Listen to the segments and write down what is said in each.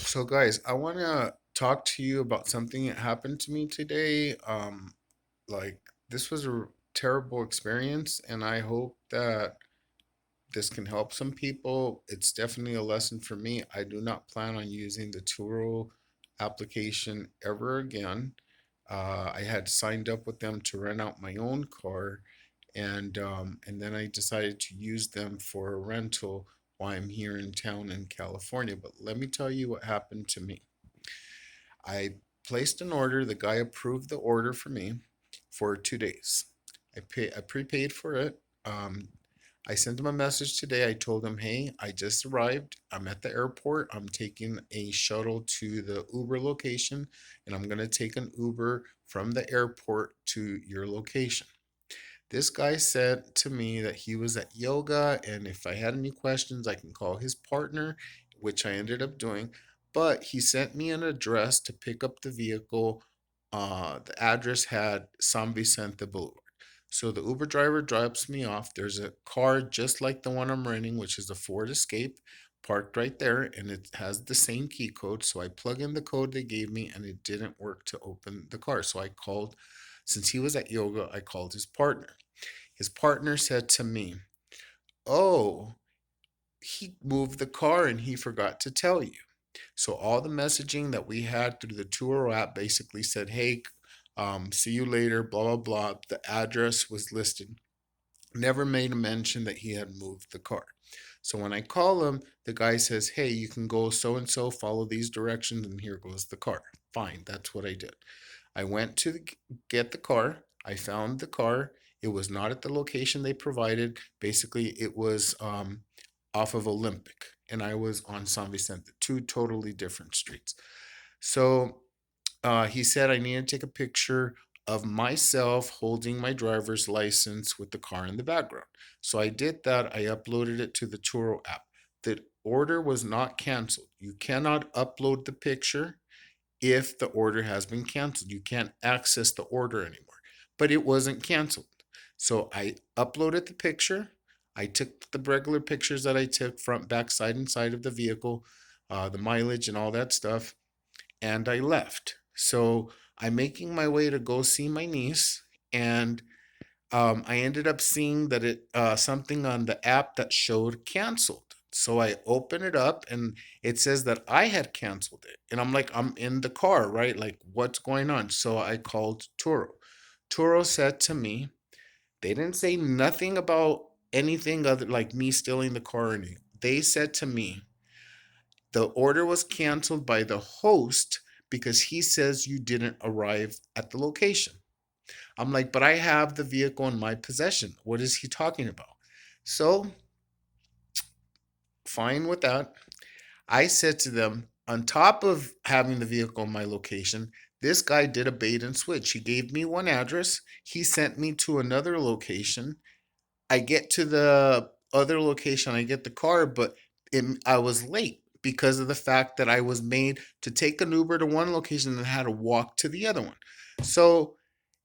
So, guys, I want to talk to you about something that happened to me today. Like, this was a terrible experience, and I hope that this can help some people. It's definitely a lesson for me. I do not plan on using the Turo application ever again. I had signed up with them to rent out my own car, and then I decided to use them for a rental while I'm here in town in California. But let me tell you what happened to me. I placed an order. The guy approved the order for me for 2 days. I prepaid for it. I sent him a message today. I told him, hey, I just arrived. I'm at the airport. I'm taking a shuttle to the Uber location, and I'm going to take an Uber from the airport to your location. This guy said to me that he was at yoga, and if I had any questions, I can call his partner, which I ended up doing. But he sent me an address to pick up the vehicle. The address had San Vicente Boulevard. So the Uber driver drops me off. There's a car just like the one I'm renting, which is a Ford Escape, parked right there, and it has the same key code. So I plug in the code they gave me, and it didn't work to open the car. So I called, since he was at yoga, I called his partner. His partner said to me, oh, he moved the car and he forgot to tell you. So all the messaging that we had through the Turo app basically said, hey, see you later, blah, blah, blah. The address was listed. Never made a mention that he had moved the car. So when I call him, the guy says, hey, you can go so and so, follow these directions, and here goes the car. Fine, that's what I did. I went to get the car. I found the car. It was not at the location they provided. Basically, it was off of Olympic, and I was on San Vicente, two totally different streets. So he said I needed to take a picture of myself holding my driver's license with the car in the background. So I did that. I uploaded it to the Turo app. The order was not canceled. You cannot upload the picture if the order has been canceled. You can't access the order anymore. But it wasn't canceled. So I uploaded the picture. I took the regular pictures that I took, front, back, side, and side of the vehicle, the mileage, and all that stuff, and I left. So I'm making my way to go see my niece, and I ended up seeing that it something on the app that showed canceled. So I open it up and it says that I had canceled it. And I'm like, I'm in the car, right? Like, what's going on? So I called Turo. Turo said to me, they didn't say nothing about anything other like me stealing the car or anything. They said to me, the order was canceled by the host because he says you didn't arrive at the location. I'm like, but I have the vehicle in my possession. What is he talking about? So, fine with that. I said to them, on top of having the vehicle in my location, this guy did a bait and switch. He gave me one address, he sent me to another location. I get to the other location, I get the car, but I was late because of the fact that I was made to take an Uber to one location and had to walk to the other one. So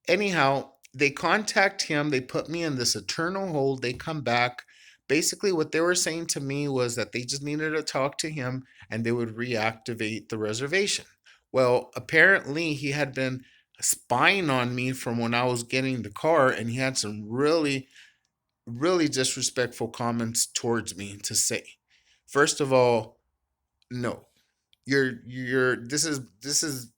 anyhow, they contact him, they put me in this eternal hold, they come back. Basically, what they were saying to me was that they just needed to talk to him and they would reactivate the reservation. Well, apparently, he had been spying on me from when I was getting the car, and he had some really, really disrespectful comments towards me to say. First of all, no. This is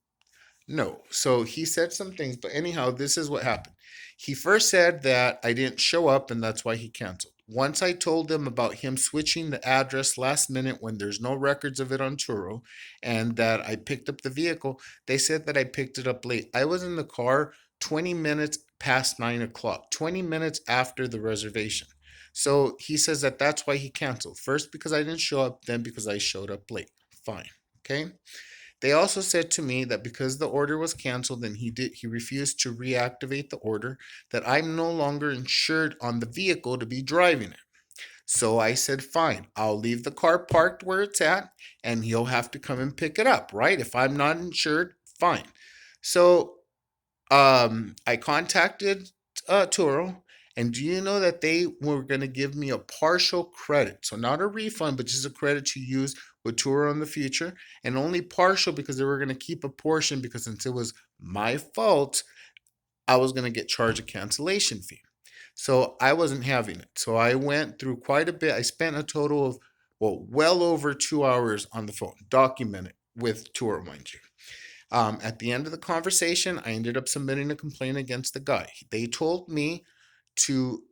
no. So he said some things, but anyhow, this is what happened. He first said that I didn't show up and that's why he canceled. Once I told them about him switching the address last minute when there's no records of it on Turo and that I picked up the vehicle, they said that I picked it up late. I was in the car 20 minutes past 9 o'clock, 20 minutes after the reservation. So he says that that's why he canceled. First, because I didn't show up, then because I showed up late. Fine. Okay. They also said to me that because the order was canceled and he refused to reactivate the order, that I'm no longer insured on the vehicle to be driving it. So I said, fine, I'll leave the car parked where it's at and he'll have to come and pick it up, right? If I'm not insured, fine. So I contacted Turo And do you know that they were going to give me a partial credit? So not a refund, but just a credit to use with Turo in the future, and only partial because they were going to keep a portion because since it was my fault, I was going to get charged a cancellation fee. So I wasn't having it. So I went through quite a bit. I spent a total of, well over 2 hours on the phone, documented with Turo, mind you. At the end of the conversation, I ended up submitting a complaint against the guy. They told me to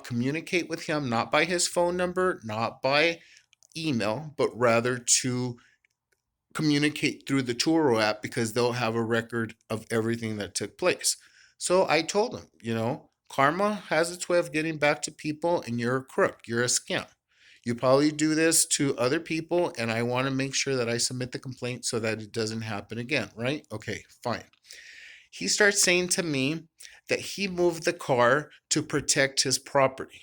communicate with him not by his phone number, not by email, but rather to communicate through the Turo app because they'll have a record of everything that took place. So I told him, karma has its way of getting back to people, and you're a crook, you're a scam. You probably do this to other people, and I want to make sure that I submit the complaint so that it doesn't happen again, right? Okay, fine. He starts saying to me that he moved the car to protect his property.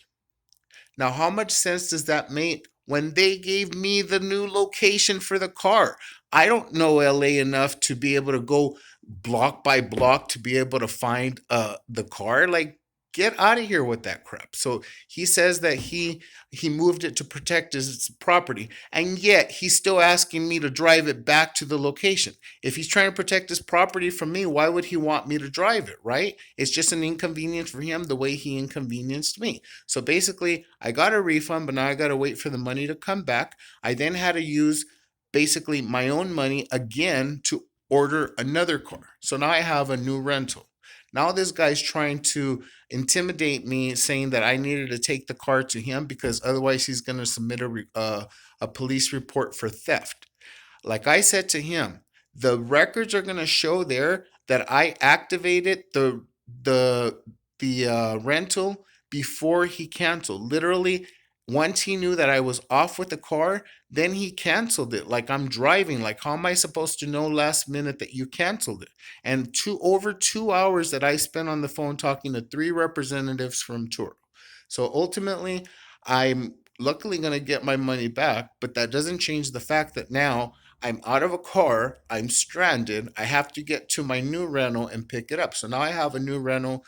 Now, how much sense does that make when they gave me the new location for the car? I don't know LA enough to be able to go block by block to be able to find the car. Like, get out of here with that crap. So he says that he moved it to protect his property, and yet he's still asking me to drive it back to the location. If he's trying to protect his property from me, why would he want me to drive it, right? It's just an inconvenience for him the way he inconvenienced me. So basically, I got a refund, but now I got to wait for the money to come back. I then had to use basically my own money again to order another car. So now I have a new rental. Now this guy's trying to intimidate me, saying that I needed to take the car to him because otherwise he's going to submit a police report for theft. Like I said to him, the records are going to show there that I activated the rental before he canceled. Literally, once he knew that I was off with the car, then he canceled it. Like I'm driving. Like how am I supposed to know last minute that you canceled it? And over 2 hours that I spent on the phone talking to three representatives from Turo. So ultimately, I'm luckily going to get my money back, but that doesn't change the fact that now I'm out of a car, I'm stranded, I have to get to my new rental and pick it up. So now I have a new rental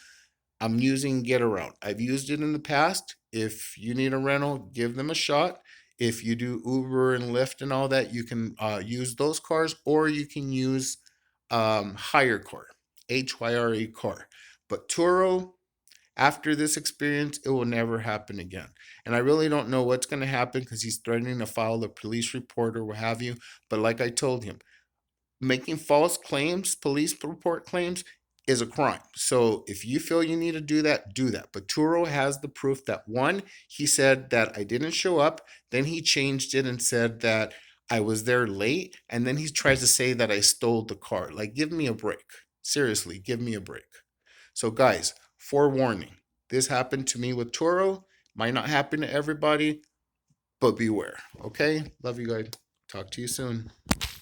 I'm using Get Around. I've used it in the past. If you need a rental, give them a shot. If you do Uber and Lyft and all that, you can use those cars, or you can use Hire Car, HYRE Car. But Turo, after this experience, it will never happen again. And I really don't know what's going to happen because he's threatening to file a police report or what have you. But like I told him, making false claims, police report claims, is a crime. So if you feel you need to do that, do that. But Turo has the proof that one, he said that I didn't show up. Then he changed it and said that I was there late. And then he tries to say that I stole the car. Like, give me a break. Seriously, give me a break. So, guys, forewarning, this happened to me with Turo. Might not happen to everybody, but beware. Okay? Love you guys. Talk to you soon.